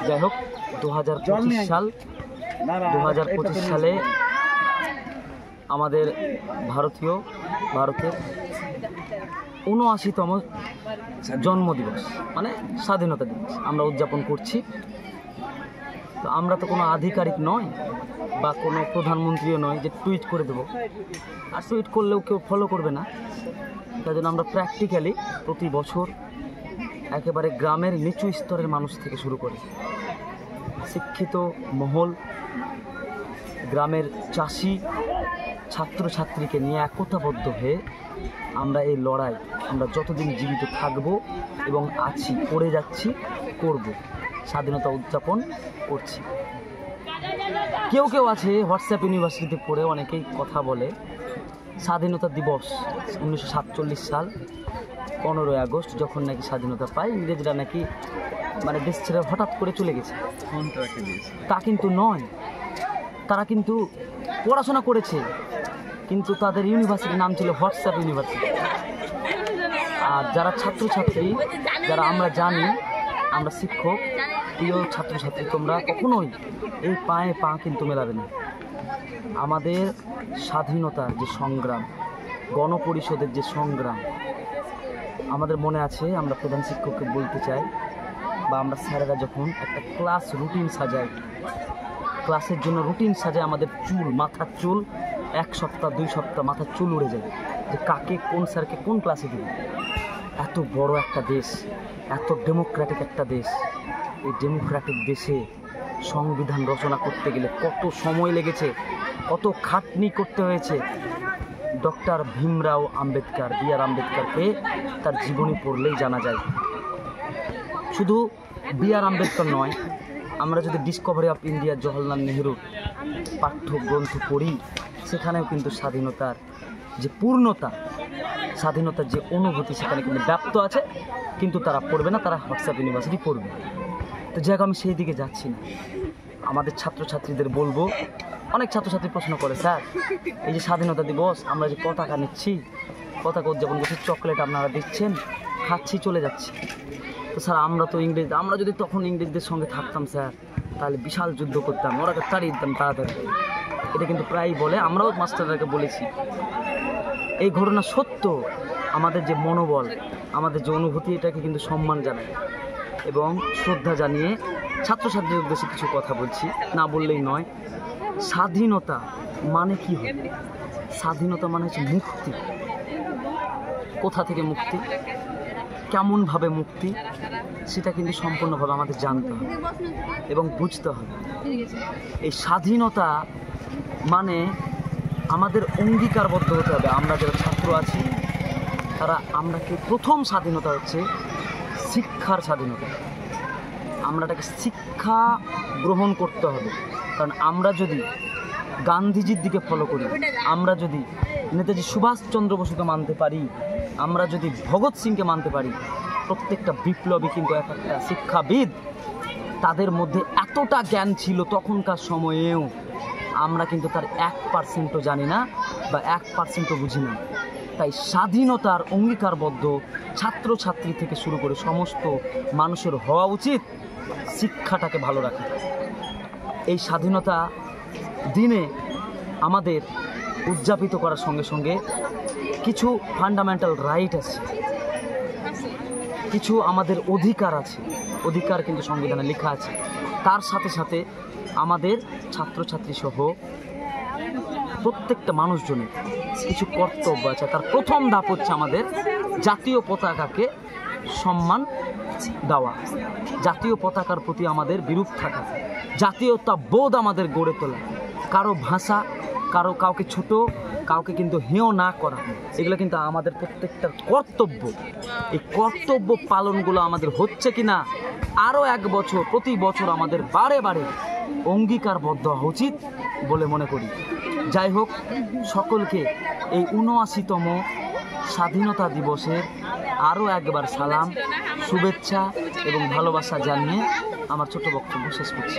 যাই হোক 2025 সালে আমাদের ভারতের 79তম জন্মদিবস মানে স্বাধীনতা দিবস আমরা উদযাপন করছি। তো আমরা তো কোনো আধিকারিক নয় বা কোনো প্রধানমন্ত্রীও নয় যে টুইট করে দেবো, আর টুইট করলেও কেউ ফলো করবে না। তাই জন্য আমরা প্র্যাকটিক্যালি প্রতি বছর একেবারে গ্রামের নিচু স্তরের মানুষ থেকে শুরু করে শিক্ষিত মহল, গ্রামের চাষি, ছাত্রছাত্রীকে নিয়ে একতাবদ্ধ হয়ে আমরা এই লড়াই আমরা যতদিন জীবিত থাকব এবং আছি, করে যাচ্ছি, করব, স্বাধীনতা উদযাপন করছি। কেউ আছে হোয়াটসঅ্যাপ ইউনিভার্সিটিতে পড়ে অনেকেই কথা বলে স্বাধীনতা দিবস 1947 সাল 15ই আগস্ট যখন নাকি স্বাধীনতা পায়, ইংরেজরা নাকি মানে দেশ ছেড়ে হঠাৎ করে চলে গেছে। তা কিন্তু নয়, তারা কিন্তু পড়াশোনা করেছে, কিন্তু তাদের ইউনিভার্সিটির নাম ছিল হোয়াটসঅ্যাপ ইউনিভার্সিটি। আর যারা ছাত্রছাত্রী, যারা আমরা জানি, আমরা শিক্ষক, প্রিয় ছাত্রছাত্রী, তোমরা কখনোই এই পায়ে পা কিন্তু মেলাবে না। আমাদের স্বাধীনতার যে সংগ্রাম, গণপরিষদের যে সংগ্রাম আমাদের মনে আছে। আমরা প্রধান শিক্ষককে বলতে চাই, বা আমরা স্যারেরা যখন একটা ক্লাস রুটিন সাজাই, ক্লাসের জন্য রুটিন সাজায়, আমাদের চুল, মাথার চুল 1 সপ্তাহ 2 সপ্তাহ মাথার চুল উড়ে যায় যে কাকে কোন স্যারকে কোন ক্লাসে দেবে। এত বড় একটা দেশ, এত ডেমোক্রেটিক একটা দেশ, এই ডেমোক্রেটিক দেশে সংবিধান রচনা করতে গেলে কত সময় লেগেছে, কত খাটনি করতে হয়েছে। Doctor Bhimrao Ambedkar, B R. আম্বেদকরকে তার জীবনী পড়লেই জানা যায়। শুধু বি.আর. আম্বেদকর নয়, আমরা যদি ডিসকভারি অফ ইন্ডিয়া জওহরলাল নেহরুর পাঠ্যগ্রন্থ পড়ি, সেখানেও কিন্তু স্বাধীনতার যে পূর্ণতা, স্বাধীনতার যে অনুভূতি সেখানে কিন্তু ব্যাপ্ত আছে, কিন্তু তারা পড়বে না, তারা হোয়াটসঅ্যাপ ইউনিভার্সিটি পড়বে। তো যাই হোক, আমি সেই দিকে যাচ্ছি না। আমাদের ছাত্রছাত্রীদের বলবো, অনেক ছাত্রছাত্রী প্রশ্ন করে, স্যার এই যে স্বাধীনতা দিবস আমরা যে পতাকা নিচ্ছি, পতাকা উদযাপন করছি, চকলেট আপনারা দিচ্ছেন, খাচ্ছি, চলে যাচ্ছি, তো স্যার আমরা যদি তখন ইংরেজদের সঙ্গে থাকতাম স্যার, তাহলে বিশাল যুদ্ধ করতাম, ওরাকে তাড়িয়ে দিতাম তাড়াতাড়ি। এটা কিন্তু প্রায়ই বলে, আমরাও মাস্টারদেরকে বলেছি। এই ঘটনা সত্য। আমাদের যে মনোবল, আমাদের যে অনুভূতি, এটাকে কিন্তু সম্মান জানাই এবং শ্রদ্ধা জানিয়ে ছাত্রছাত্রীদের উদ্দেশ্যে কিছু কথা বলছি, না বললেই নয়। স্বাধীনতা মানে কি হবে? স্বাধীনতা মানে হচ্ছে মুক্তি। কোথা থেকে মুক্তি, কেমনভাবে মুক্তি, সেটা কিন্তু সম্পূর্ণভাবে আমাদের জানতে হবে এবং বুঝতে হবে। এই স্বাধীনতা মানে আমাদের অঙ্গীকারবদ্ধ হতে হবে। আমরা যারা ছাত্র আছি আমরাকে প্রথম স্বাধীনতা হচ্ছে শিক্ষার স্বাধীনতা। আমরাটাকে শিক্ষা গ্রহণ করতে হবে। কারণ আমরা যদি গান্ধীজির দিকে ফলো করি, আমরা যদি নেতাজি সুভাষচন্দ্র বসুকে মানতে পারি, আমরা যদি ভগৎ সিংকে মানতে পারি, প্রত্যেকটা বিপ্লবী কিন্তু একটা শিক্ষাবিদ, তাদের মধ্যে এতটা জ্ঞান ছিল তখনকার সময়েও, আমরা কিন্তু তার 1%ও জানি না বা 1%ও বুঝি না। তাই স্বাধীনতার অঙ্গীকারবদ্ধ ছাত্রছাত্রী থেকে শুরু করে সমস্ত মানুষের হওয়া উচিত শিক্ষাটাকে ভালো রাখা। এই স্বাধীনতা দিনে আমাদের উদযাপিত করার সঙ্গে সঙ্গে কিছু ফান্ডামেন্টাল রাইট আছে, কিছু আমাদের অধিকার আছে, অধিকার কিন্তু সংবিধানে লেখা আছে। তার সাথে সাথে আমাদের ছাত্রছাত্রী সহ প্রত্যেকটা মানুষজনের কিছু কর্তব্য আছে। তার প্রথম ধাপ হচ্ছে আমাদের জাতীয় পতাকাকে সম্মান দেওয়া, জাতীয় পতাকার প্রতি আমাদের বিরূপ থাকা, জাতীয়তা বোধ আমাদের গড়ে তোলা, কারো ভাষা, কাউকে ছোট, কাউকে কিন্তু হেয় না করা, এগুলো কিন্তু আমাদের প্রত্যেকটার কর্তব্য। এই কর্তব্য পালনগুলো আমাদের হচ্ছে কিনা আরও 1 বছর, প্রতি বছর আমাদের বারে বারে অঙ্গীকারবদ্ধ হওয়া উচিত বলে মনে করি। যাই হোক, সকলকে এই 79তম স্বাধীনতা দিবসের আরও একবার সালাম, শুভেচ্ছা এবং ভালোবাসা জানিয়ে আমার ছোট বক্তব্য শেষ করছি।